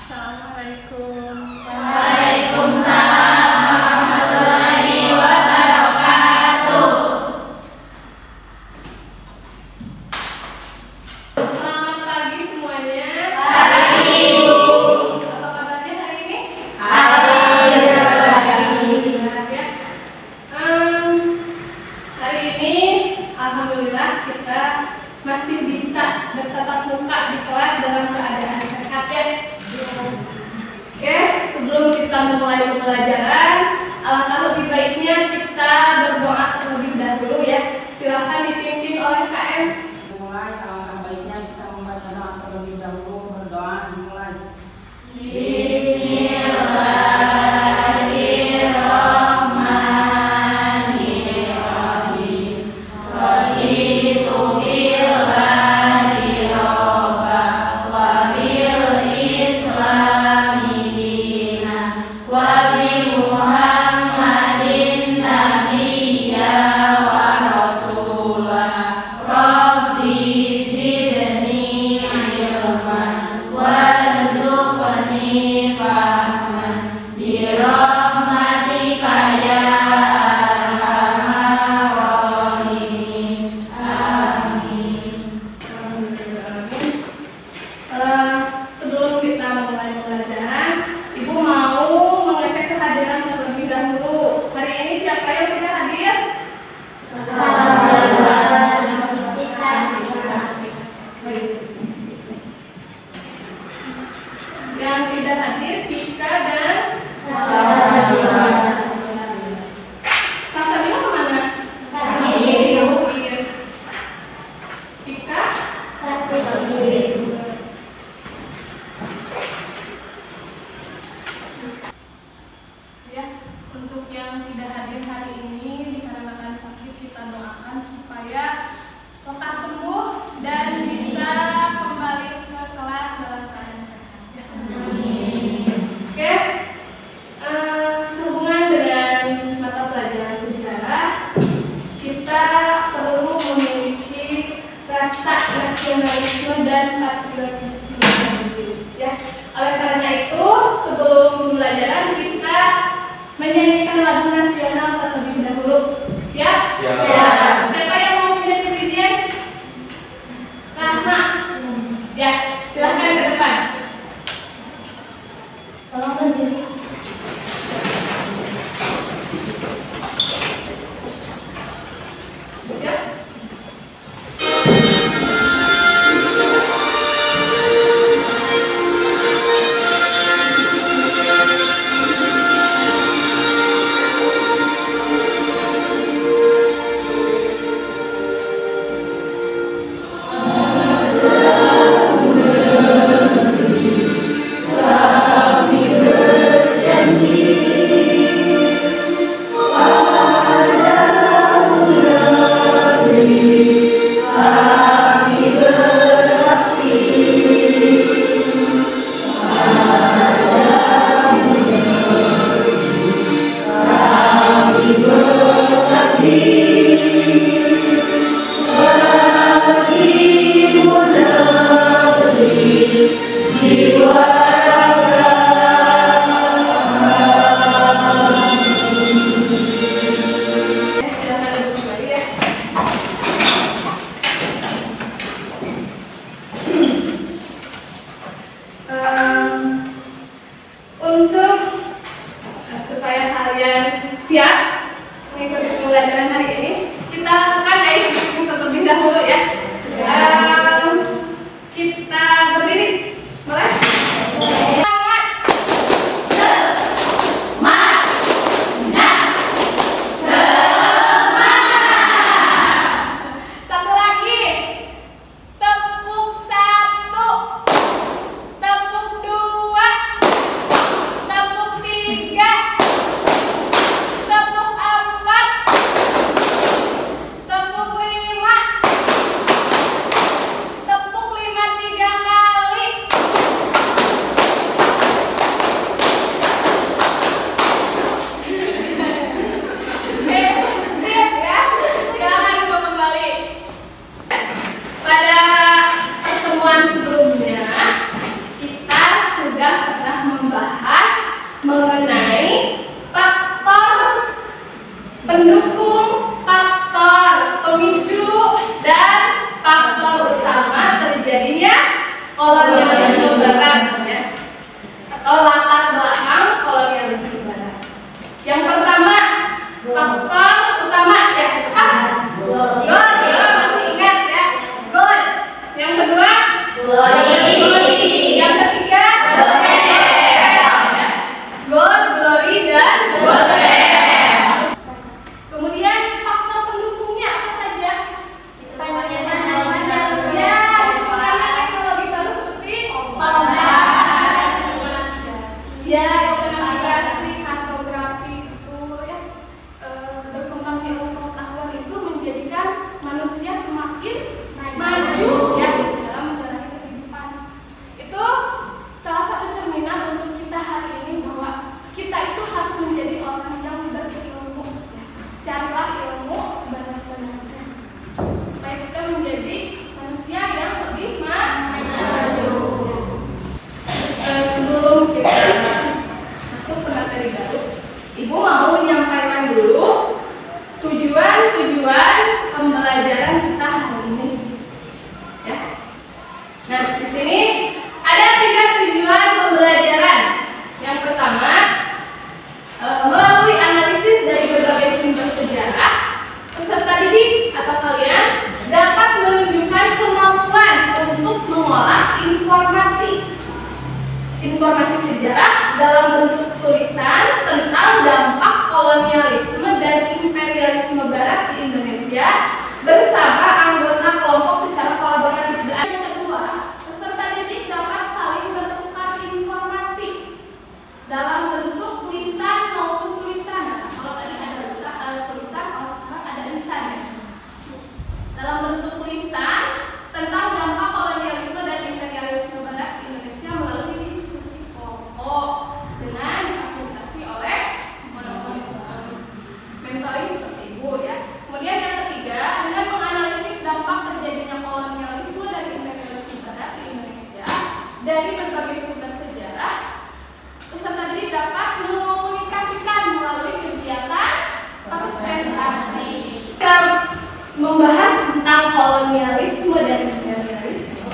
Assalamualaikum. Waalaikumsalam warahmatullahi wabarakatuh. Selamat pagi semuanya. Pagi, Ibu. Apa kabarnya hari ini? Alhamdulillah. Ya. Hari ini alhamdulillah kita masih bisa bertatap muka di kelas dalam keadaan sehat ya. Oke, sebelum kita memulai pembelajaran, alangkah lebih baiknya kita berdoa terlebih dahulu ya. Silakan dipimpin oleh KM. Mulai, alangkah baiknya kita membaca doa terlebih dahulu. Berdoa dimulai. Bismillahirrahmanirrahim. Raditu billahi robba wa bil islami dina wa bi Muhammadin nabiyya wa rasulah. Rabbi zidni ilman warzuqni fahman bi rahmatika ya arhamar rahimin. Amin. Sebelum kita mulai pembelajaran, Ibu mau mengecek kehadiran terlebih dahulu. Hari ini siapa yang tidak hadir? Yang tidak hadir Pika dan Salsabila kemana? Pika? Ya, untuk yang tidak hadir hari ini dikarenakan sakit, kita doakan supaya lekas sembuh dan bisa kembali ke kelas dalam keadaan sehat. Ya. Oke, sehubungan dengan mata pelajaran sejarah, kita perlu memiliki rasa nasionalisme dan patriotisme yang tinggi. Ya, oleh karena itu sebelum pembelajaran kita menyanyikan lagu nasional terlebih dahulu. Siap? Siap. Siapa yang mau menjadi dirjen? Rahma. Ya, silahkan ke depan. Tolong berdiri. Siap? Silahkan duduk kembali ya. Untuk supaya kalian siap mengikuti pembelajaran hari ini, kita lakukan exercise terlebih dahulu ya. Kita berdiri, mulai. Satu lagi, tepuk satu, tepuk dua, tepuk mengenai faktor pendukung, faktor pemicu, dan faktor utama terjadinya kolonialisme barat ya, atau latar belakang kolonialisme barat. Yang pertama, faktor utama ya, good, ya masih ingat ya, good. Yang kedua, glory. Yang ketiga, good, glory, dan gospel. Kemudian faktor pendukungnya apa saja? Ya, karena teknologi baru seperti kompas, ya, navigasi, kartografi itu ya, berkembang ilmu pengetahuan itu menjadikan manusia semakin maju ya dalam menjalani kehidupan. Itu salah satu cerminan untuk kita hari ini bahwa kita itu harus menjadi orang yang berilmu. Carilah ilmu sebanyak-banyaknya supaya kita menjadi manusia yang lebih maju. Sebelum kita masuk ke materi baru, Ibu mau menyampaikan dulu tujuan pembelajaran kita hari ini. Ya. Nah, di sini ada 3 tujuan pembelajaran. Yang pertama, melalui analisis dari berbagai sumber sejarah, peserta didik atau kalian dapat menunjukkan kemampuan untuk mengolah informasi sejarah dalam bentuk tulisan tentang dampak kolonialisme dan imperialisme barat di Indonesia bersama anggota kelompok secara kolaboratif. Yang kedua, peserta didik dapat saling bertukar informasi dalam bentuk lisan maupun tulisan. Nah, kalau tadi ada tulisan, kalau sekarang ada lisan ya. Dalam bentuk lisan tentang dampak kolonialisme dan imperialisme barat di Indonesia melalui diskusi kelompok dengan difasilitasi oleh mentoring seperti Ibu ya. Kemudian yang ketiga, dengan menganalisis dampak terjadinya kolonialisme dan imperialisme barat di Indonesia dari berbagai sumber sejarah, peserta didik dapat mengkomunikasikan melalui kegiatan presentasi. Kita membahas tentang kolonialisme dan imperialisme.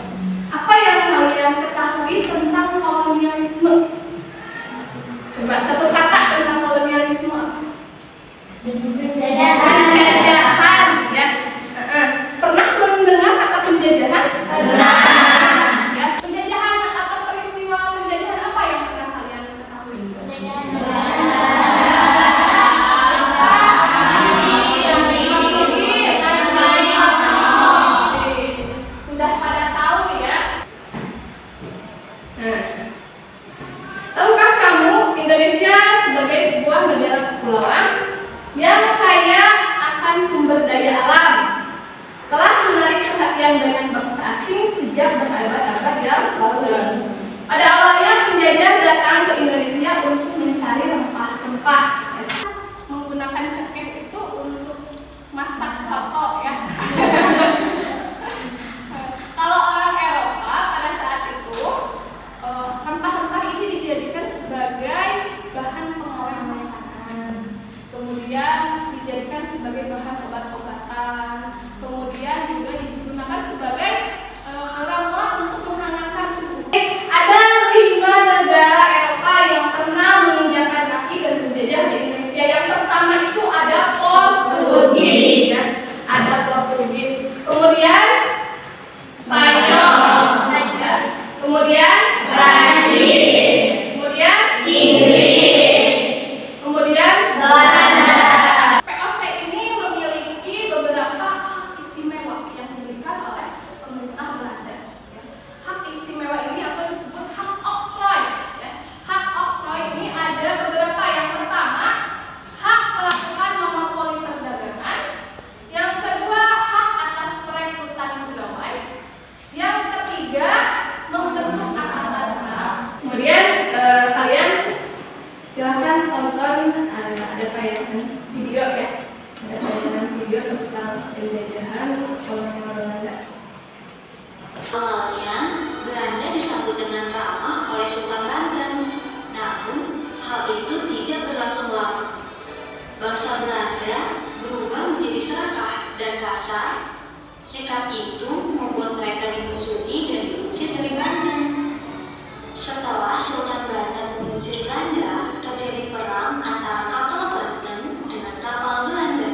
Apa yang kalian ketahui tentang kolonialisme? Coba satu kata tentang kolonialisme. Penjajahan ya. Pernah mendengar kata penjajahan? Pernah. Ya. Penjajahan atau peristiwa penjajahan apa yang pernah kalian ketahui? Sudah pada tahu ya. Tahukah kamu Indonesia sebagai sebuah negara kepulauan yang kaya akan sumber daya alam telah menarik perhatian banyak bangsa asing sejak berabad-abad yang lalu. Pada awalnya penjajah datang ke Indonesia untuk mencari rempah-rempah. Menggunakan cengkeh itu untuk masak soto ya. Kalau orang Eropa pada saat itu rempah-rempah ini dijadikan sebagai bahan pengawet makanan, kemudian dijadikan sebagai bahan obat-obatan, kemudian juga digunakan sebagai ramuan untuk menghangatkan tubuh. Ada 5 negara Eropa yang pernah menginjakan kaki dan menjajah di Indonesia. Yang pertama itu ada Portugis, ya. Ada Portugis, kemudian Spanyol, ya. Kemudian Prancis, kemudian Inggris, kemudian Belanda. POC ini memiliki beberapa hak istimewa yang diberikan oleh pemerintah Belanda. Ya. Hak istimewa ini atau disebut hak oktroy. Ya. Hak oktroy ini ada beberapa. Yang pertama, hak melakukan monopoli perdagangan. Yang kedua, hak atas perekrutan pegawai. Yang ketiga, membentuk angkatan perang. Kemudian kalian silahkan tonton ada tayangan video ya, ada tayangan video tentang penjajahan kolonial Belanda. Awalnya, Belanda disambut dengan ramah oleh Sultan Banten. Namun, hal hal itu tidak berlangsung lama. Bangsa Belanda berubah menjadi serakah dan kasar. Sikap itu membuat mereka dimusuhi dan diusir dari Banten. Setelah Sultan Banten mengusir Belanda, terjadi perang antara kapal Banten dengan kapal Belanda.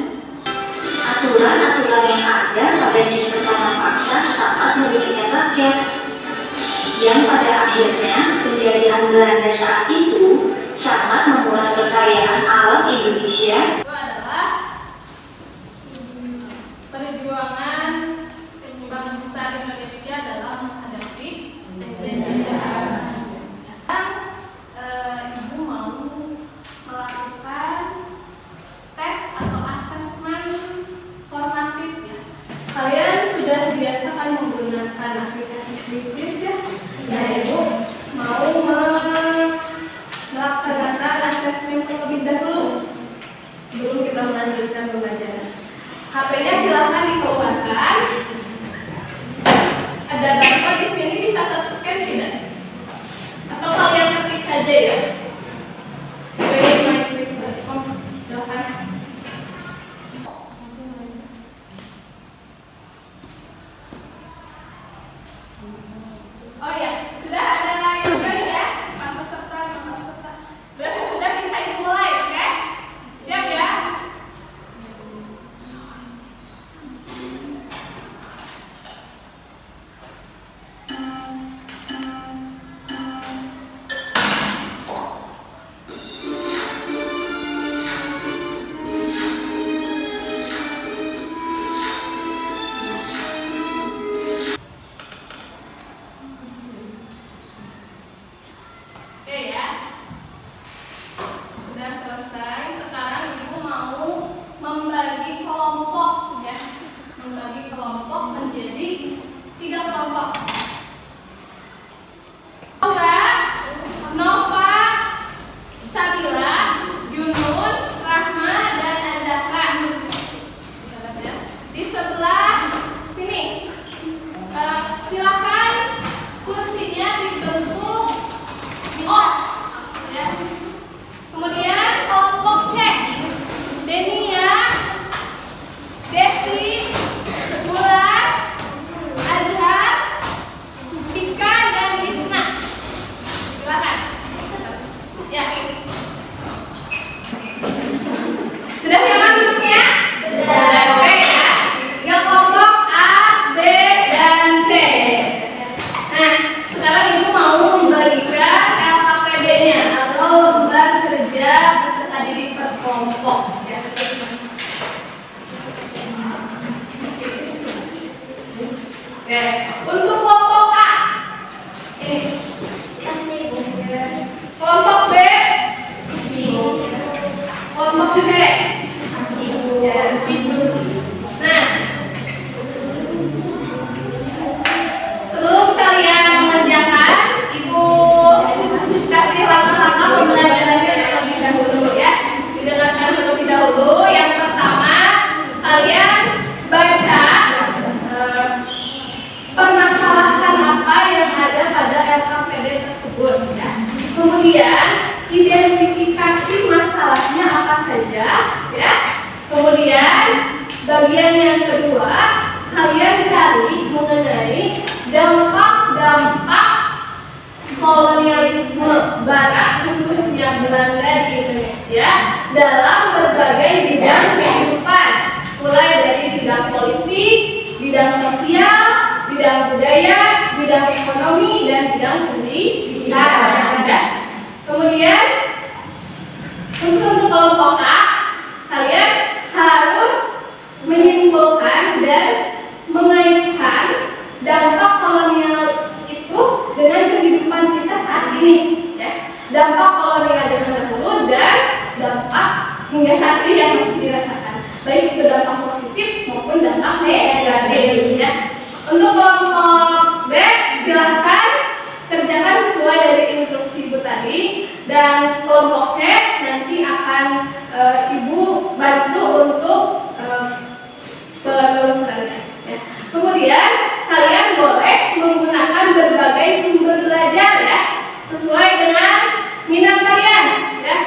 Aturan-aturan yang ada pada kesepahaman paksa sangat merugikan rakyat, yang pada akhirnya penjajahan Belanda saat itu sangat menguras kekayaan alam Indonesia. Itu adalah perjuangan bangsa Indonesia dalam menghadapi penjajahan. Ibu mau melakukan tes atau asesmen formatif ya. Kalian sudah biasa kan menggunakan aplikasi Quizizz ya? Ya, Ibu mau melaksanakan asesmen terlebih dahulu sebelum kita melanjutkan pembelajaran. HP-nya silahkan dikeluarkan. Ada barcode di sini, bisa terscan tidak? Atau kalian ketik saja ya? myquiz.com, silahkan. Oh ya, sudah ada yang lain ya? 4 peserta, 5 peserta. Berarti sudah bisa dimulai, oke? Siap ya? Oke ya. Sudah selesai. Sekarang Ibu mau membagi kelompok ya. Membagi kelompok menjadi 3 kelompok. Laura, Nova, Sabila, Yunus, Rahma, dan Azahra. Di sebelah sini. Silakan kursinya dibentuk O ya. Kemudian kelompok C, Denia, Desi, Bulan, Azhar, Tika, dan Lisna. Silakan. Ya. Sudah nyaman duduknya? Sudah. Oke ya. 3 kelompok A, B, dan C. Nah, sekarang Ibu mau memberikan LKPD-nya atau lembar kerja peserta didik per kelompok. Ya. Oke, untuk kelompok A ini. Kelompok B, kelompok C. Ya, nah, sebelum kalian mengerjakan, Ibu kasih langkah-langkah pembelajarannya terlebih dahulu ya. Didengarkan terlebih dahulu. Yang pertama, kalian baca permasalahan apa yang ada pada LKPD tersebut ya. Kemudian identifikasi masalahnya apa saja ya. Kemudian bagian yang kedua, kalian cari mengenai dampak-dampak kolonialisme Barat khususnya Belanda di Indonesia dalam berbagai bidang kehidupan, mulai dari bidang politik, bidang sosial, bidang budaya, bidang ekonomi, dan bidang pendidikan. Kemudian khusus untuk kelompok A, kalian harus menyimpulkan dan mengaitkan dampak kolonial itu dengan kehidupan kita saat ini ya. Dampak kolonial zaman dahulu dan dampak hingga saat ini yang masih dirasakan, baik itu dampak positif maupun dampak negatif ya. Untuk kelompok B, silahkan kerjakan sesuai dari instruksi Ibu tadi, dan kelompok C nanti akan Ibu bantu untuk penelusurannya ya. Kemudian kalian boleh menggunakan berbagai sumber belajar ya, sesuai dengan minat kalian ya.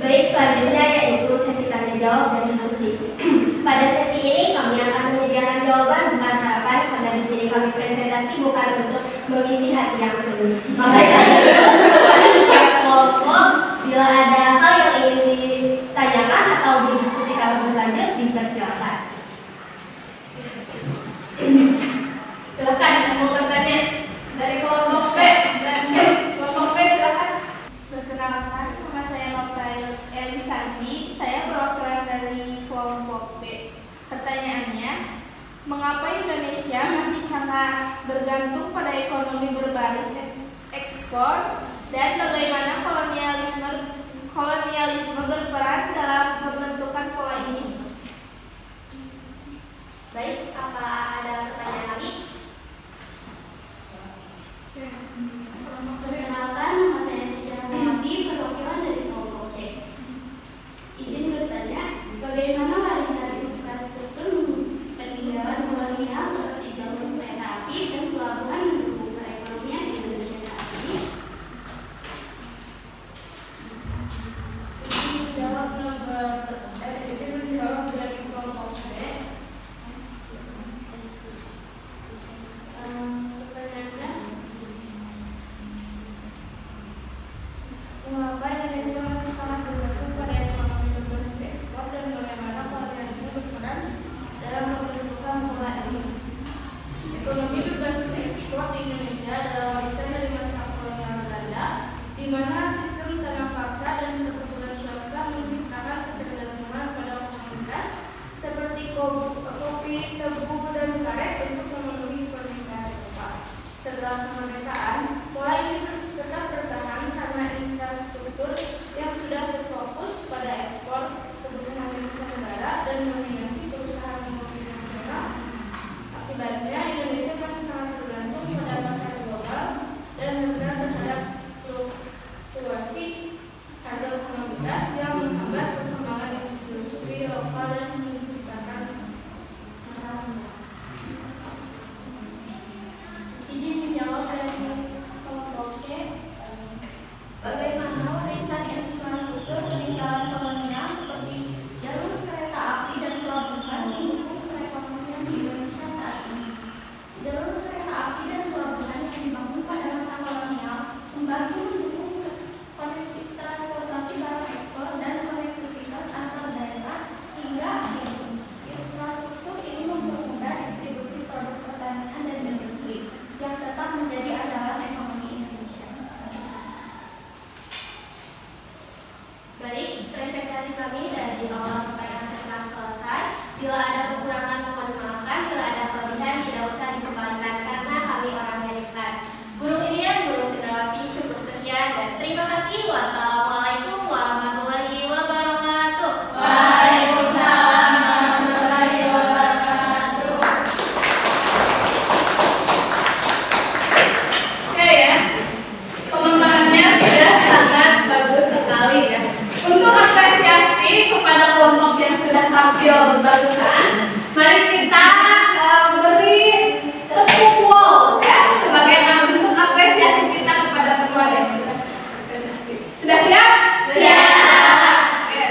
Baik, selanjutnya yaitu sesi tanya jawab dan diskusi. Pada sesi ini kami akan menyediakan jawaban bukan harapan, karena di sini kami presentasi bukan untuk mengisi hati yang semu. Makanya setiap kelompok sangat bergantung pada ekonomi berbasis ekspor dan bagaimana kolonialisme berperan dalam pembentukan pola ini. Baik, apa ada pertanyaan lagi? Perkenalkan, nama saya Sejarah Mati, perwakilan dari kelompok C. Izin bertanya, bagaimana warisan infrastruktur peninggalan kolonial seperti jalur kereta api dan pelabuhan mendukung perekonomian Indonesia saat ini? Izin menjawab dari kelompok C. Pertanyaannya, mengapa Indonesia masih sangat bergantung pada ekonomi berbasis ekspor dan bagaimana kolonialisme berperan dalam pembentukan pola ini? Ekonomi berbasis ekspor di Indonesia adalah warisan dari masa kolonial Belanda, di mana sistem tanam paksa dan perkebunan swasta menciptakan ketergantungan pada komoditas seperti kopi, tebu, dan karet untuk memenuhi permintaan Eropa. Setelah kemerdekaan, pola ini tetap bertahan karena infrastruktur yang sudah berfokus pada ekspor kebutuhan mancanegara dan dominasi perusahaan multinasional. Akibatnya, Indonesia masih sangat tergantung pada pasar global dan rentan terhadap fluktuasi harga komoditas yang menghambat perkembangan industri lokal dan menciptakan masalah. Izin menjawab dari kelompok C. Bagaimana warisan infrastruktur peninggalan kolonial seperti jalur kereta api dan pelabuhan mendukung perekonomian di Indonesia saat ini? Jalur kereta api dan pelabuhan yang dibangun pada masa kolonial membantu mendukung konektivitas transportasi barang ekspor dan konektivitas antar daerah hingga akhirnya. Infrastruktur ini mempermudah distribusi produk pertanian dan industri yang tetap menjadi andalan ekonomi Indonesia. Baik, presentasi kami dari awal sampai akhir telah selesai. Bila ada kekurangan mohon dimaafkan, bila ada kelebihan tidak usah dikembalikan karena kami orangnya ikhlas. Guru Irian, Guru Cendrawasih cukup sekian dan terima kasih. Wassalamualaikum warahmatullahi wabarakatuh. Waalaikumsalam warahmatullahi wabarakatuh. Oke ya, pemaparannya sudah sangat bagus sekali ya. Untuk apresiasi kepada kelompok yang sudah tampil bagusan, mari kita beri tepuk wall ya sebagai bentuk apresiasi kita kepada teman yang sudah presentasi. Sudah siap? Siap. Oke.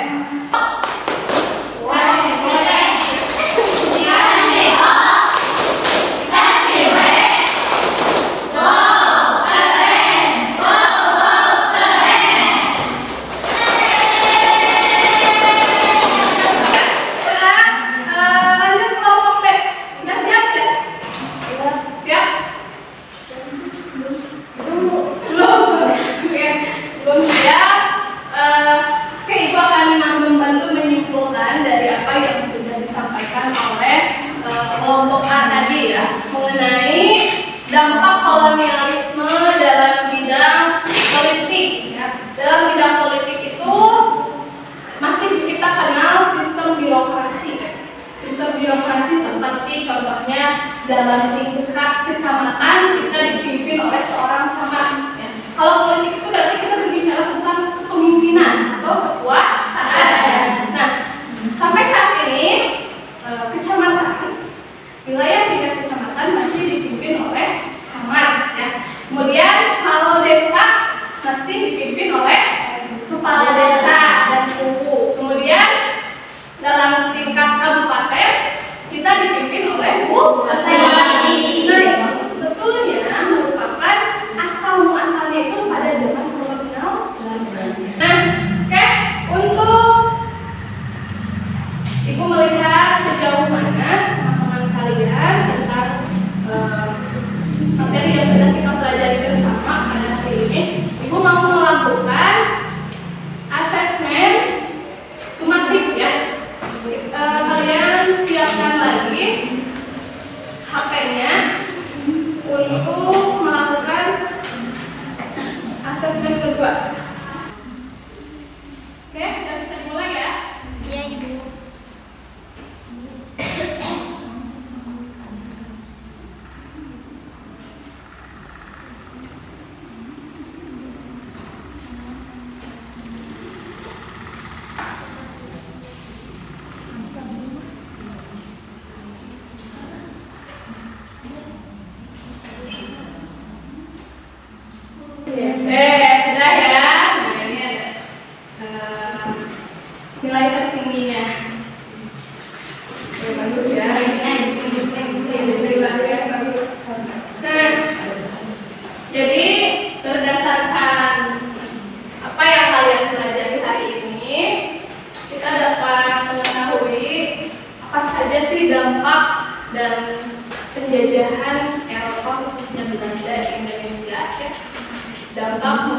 Lanjut kelompok B. Sudah siap ya? Siap? Belum. Oke, belum siap. Oke, Ibu akan membantu menyimpulkan dari apa yang sudah disampaikan oleh kelompok A tadi ya, mengenai dampak kolonialisme dalam bidang politik ya. Dalam bidang politik itu masih kita kenal sistem birokrasi. Sistem birokrasi seperti contohnya dalam tingkat kecamatan kita dipimpin oleh seorang camat. Ya. Kalau politik itu berarti kita berbicara tentang kepemimpinan atau kekuasaan. Nah, sampai saat ini kecamatan, wilayah tingkat kecamatan masih dipimpin oleh camat. Ya. Kemudian kalau desa masih dipimpin oleh kepala desa dan UU. Kemudian dalam tingkat kabupaten kita dipimpin oleh bupati. Nah, sebetulnya merupakan asal muasalnya itu pada zaman kolonial. Nah, oke, untuk Ibu melihat sejauh mana teman-teman kalian tentang materi yang sudah kita pelajari bersama pada hari ini, Ibu mau melakukan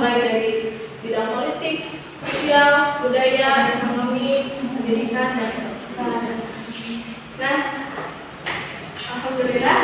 mulai dari bidang politik, sosial, budaya, ekonomi, pendidikan, dan lain-lain. Nah, alhamdulillah